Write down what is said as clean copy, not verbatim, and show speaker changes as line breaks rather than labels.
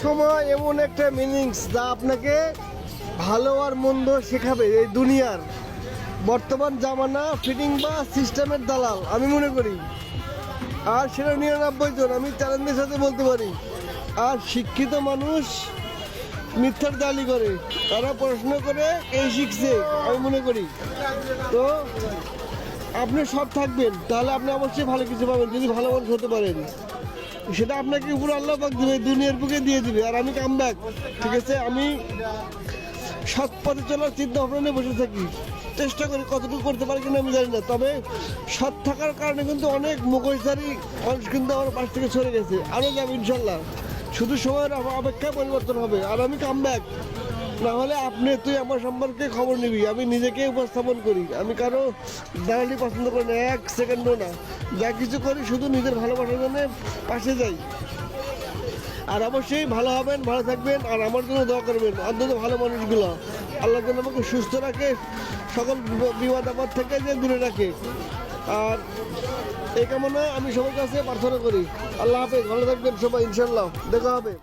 সময় এমন একটা মিনিংস যা আপনাকে ভালো আর মন্দ শেখাবে এই দুনিয়ার বর্তমান জামানা ফিটিং বা সিস্টেমের দালাল আমি মনে করি। আর সেটা 99 জন, আমি চ্যালেঞ্জের সাথে বলতে পারি। আর শিক্ষিত মানুষ মিথ্যার দালি করে, তারা পড়াশোনা করে এই শিখছে আমি মনে করি। তো আপনি সব থাকবেন, তাহলে আপনি অবশ্যই ভালো কিছু পাবেন যদি ভালো মানুষ হতে পারেন। সেটা আপনাকে উপর আল্লাহ পাক দিবে, দুনিয়ার বুকে দিয়ে দিবে। আর আমি কাম ব্যাক, ঠিক আছে, আমি সৎ পথে চলার চিন্তা ভাবনা নিয়ে বসে থাকি। চেষ্টা করি, কতটুকু করতে পারি কিনা আমি জানি না, তবে সৎ থাকার কারণে কিন্তু অনেক মুখোশধারী মানুষ কিন্তু আমার পাশ থেকে সরে গেছে। আরও যাবে ইনশাল্লাহ, শুধু সময়ের অপেক্ষায় পরিবর্তন হবে। আর আমি কাম ব্যাক, না হলে তুই আমার সম্পর্কে খবর নিবি। আমি নিজেকে উপস্থাপন করি, আমি কারো দালালি পছন্দ করি না, এক সেকেন্ডও না। যা কিছু করি শুধু নিজের ভালোবাসার জন্য পাশে যাই। আর অবশ্যই ভালো হবেন, ভালো থাকবেন, আর আমার জন্য দোয়া করবেন। অন্তত ভালো মানুষগুলো আল্লাহ যেন আমাকে সুস্থ রাখে, সকল বিপদ আপদ থেকে যে দূরে রাখে। আর এই কামনা আমি সবার কাছে প্রার্থনা করি। আল্লাহ হাফেজ, ভালো থাকবেন সবাই, ইনশাল্লাহ দেখা হবে।